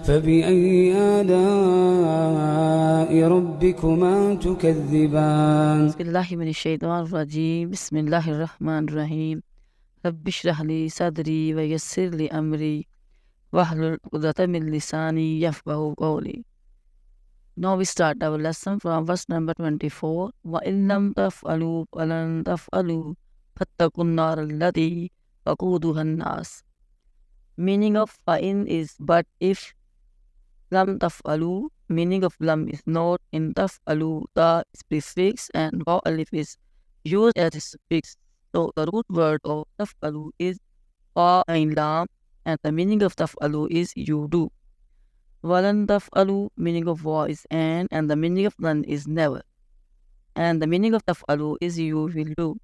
فبأي آلاء ربكما تكذبان Bismillahirrahmanirrahim. Bismillahirrahmanirrahim. Rabbi shrah li sadri wa yassir li amri wahlul 'uqdatam min lisani yafqahu qawli. Now we start our lesson from verse number 24. Wa in lam taf'alu wa lan taf'alu fattaqun nar allati waquduha an-nas. Meaning of fa'in is but if. Lam taf'alu, meaning of lam is not. In taf'alu, ta is prefix and wa alif is used as a suffix. So the root word of taf'alu is fa ain lam, and the meaning of taf'alu is you do. Walan taf'alu, meaning of wa is and the meaning of lan is never. And the meaning of taf'alu is you will do.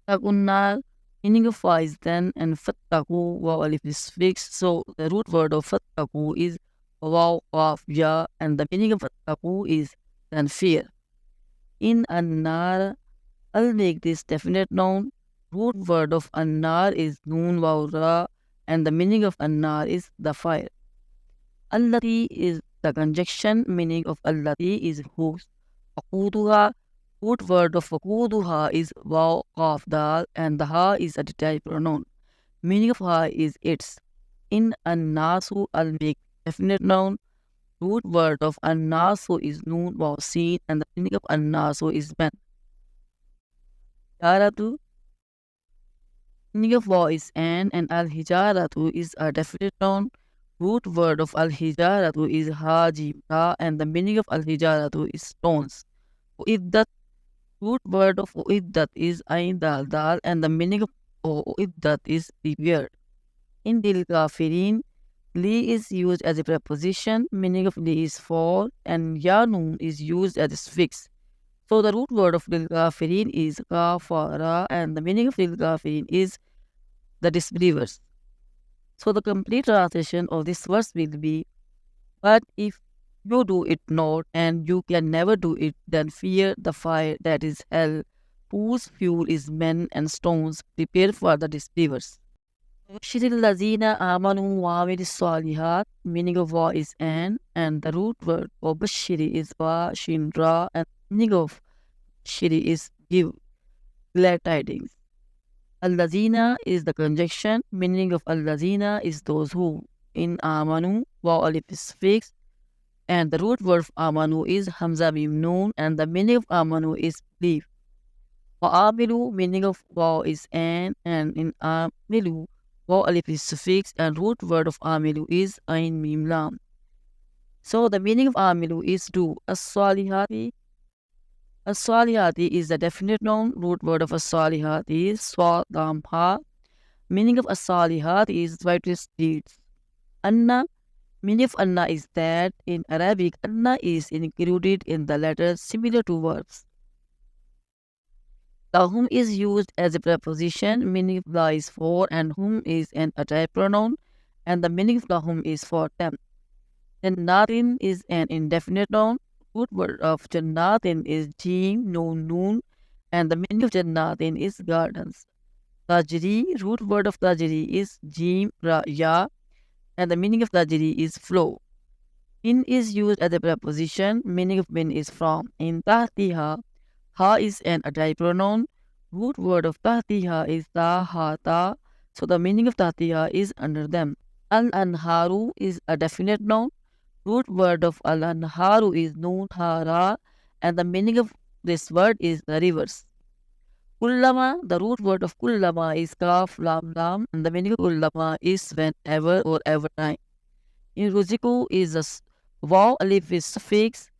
Takunnar, meaning of fa is then, and fattaku, waw alif is fixed. So the root word of fattaku is waw qaf ya, and the meaning of fattaku is then fear. In annar, I'll make this definite noun. Root word of annar is noon waw ra, and the meaning of annar is the fire. Allati is the conjunction, meaning of allati is whose. Waquduha, root word of waquduha is waw qaf dal, and the ha is a detached pronoun. Meaning of ha is its. In annasu, I'll make definite noun. Root word of annasu is noon waw seen, and the meaning of annasu is men. Hijaratu, meaning of waw is and al-hijaratu is a definite noun. Root word of al-hijaratu is ha-jim-ra, and the meaning of al-hijaratu is stones. Uiddat, root word of uiddat is ain dal dal, and the meaning of uiddat is prepared. In lil kafirin, li is used as a preposition, meaning of li is for, and ya noon is used as a suffix. So the root word of lil kafirin is kafara, and the meaning of lil kafirin is the disbelievers. So the complete translation of this verse will be, but if you do it not, and you can never do it, then fear the fire that is hell, whose fuel is men and stones prepared for the disbelievers. Bashiril lazina amanu wa amilis salihat, meaning of wa is and the root word of bashiri is wa shin ra, and meaning of shiri is give, glad tidings. Al-lazina is the conjunction, meaning of al-lazina is those who. In amanu, waw alif is fixed, and the root word of amanu is hamza mim noon, and the meaning of amanu is believe. Wa amilu, meaning of waw is and in amilu, waw alif is suffix, and root word of amilu is ain mim lam. So the meaning of amilu is do. As-salihati, as-salihati is the definite noun. Root word of as-salihati is swa lam ha. Meaning of as-salihati is righteous deeds. Anna, meaning of anna is that. In Arabic, anna is included in the letters similar to verbs. Lahum is used as a preposition, meaning of la is for, and whom is an adjective pronoun, and the meaning of lahum is for them. Jannatin is an indefinite noun. Root word of jannatin is jim, noon, and the meaning of jannatin is gardens. Tajri, root word of tajri is jim, ra, ya, and the meaning of tajri is flow. In is used as a preposition, meaning of min is from. In tahtiha, ha is an adjective pronoun. Root word of tahtiha is ta, ha, ta, so the meaning of tahtiha is under them. Al-anharu is a definite noun. Root word of al-anharu is noon, ha, ra, and the meaning of this word is the rivers. Kullama, the root word of kullama is kaf, lam, lam, and the meaning of kullama is whenever or ever time. In ruziku is a waw alif is suffix,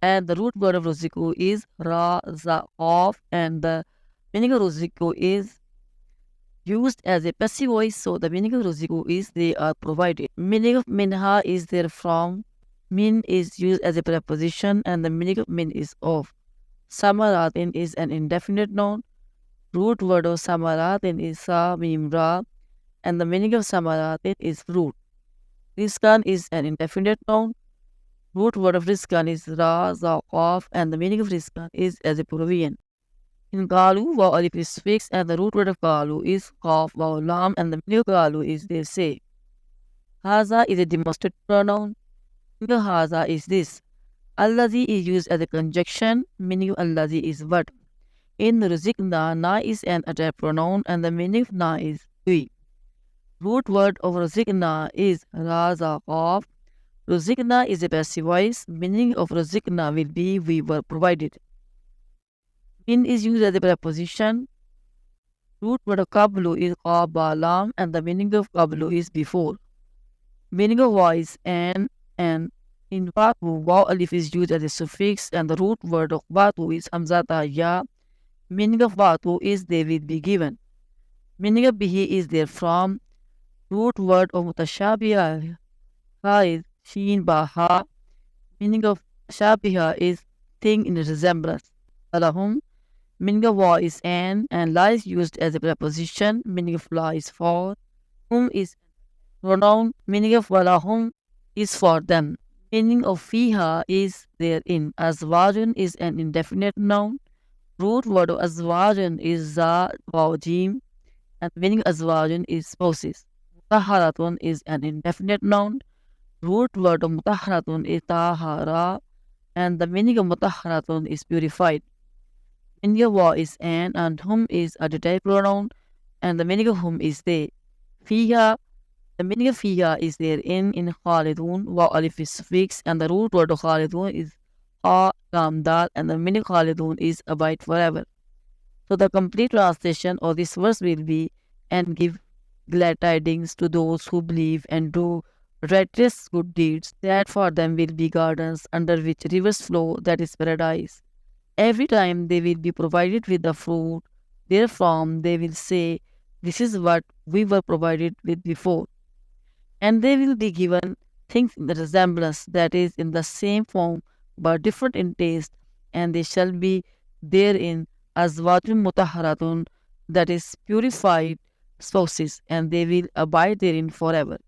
and the root word of ruziku is ra, za, qaf, and the meaning of ruziku is used as a passive voice, so the meaning of ruziku is they are provided. Meaning of minha is therefrom. Min is used as a preposition, and the meaning of min is of. Samaratin is an indefinite noun. Root word of samaratin is sa, mim, ra, and the meaning of samaratin is fruit. Rizkan is an indefinite noun. Root word of rizkan is ra, za, qaf, and the meaning of rizkan is as a provision. In galu, waw alif is fixed, and the root word of galu is qaf, waw, lam, and the meaning of galu is they say. Haza is a demonstrative pronoun. Meaning of haza is this. Allazi is used as a conjunction, meaning of allazi is what. In rizqna, na is an adjective pronoun and the meaning of na is we. Root word of rizqna is razaqaf. Rizqna is a passive voice, meaning of rizqna will be we were provided. Min is used as a preposition. Root word of qablu is qabalam and the meaning of qablu is before. Meaning of voice and in watu, waw alif is used as a suffix and the root word of watu is hamzata ya. Meaning of watu is they will be given. Meaning of bihi is therefrom. Root word of mutashabiha is sheen baha. Meaning of shabiha is thing in resemblance. Alahum. Meaning of wa is and la is used as a preposition. Meaning of la is for. Whom is pronoun. Meaning of walahum is for them. Meaning of fiha is therein. Azwajun is an indefinite noun. Root word of azwajun is za waw jim and meaning azwajun is spouses. Mutaharatun is an indefinite noun. Root word of mutaharatun is tahara and the meaning of mutaharatun is purified. Meaning of wa is and whom is a adjective pronoun and the meaning of whom is they. Fiha, the meaning of fiha is therein in khalidun, wa alif is suffix and the root word of khalidun is ha lam dal and the meaning of khalidun is abide forever. So the complete translation of this verse will be and give glad tidings to those who believe and do righteous good deeds, that for them will be gardens under which rivers flow, that is paradise. Every time they will be provided with the fruit, therefrom they will say, this is what we were provided with before. And they will be given things in the resemblance, that is, in the same form but different in taste, and they shall be therein azwajun mutaharatun, that is, purified spouses, and they will abide therein forever.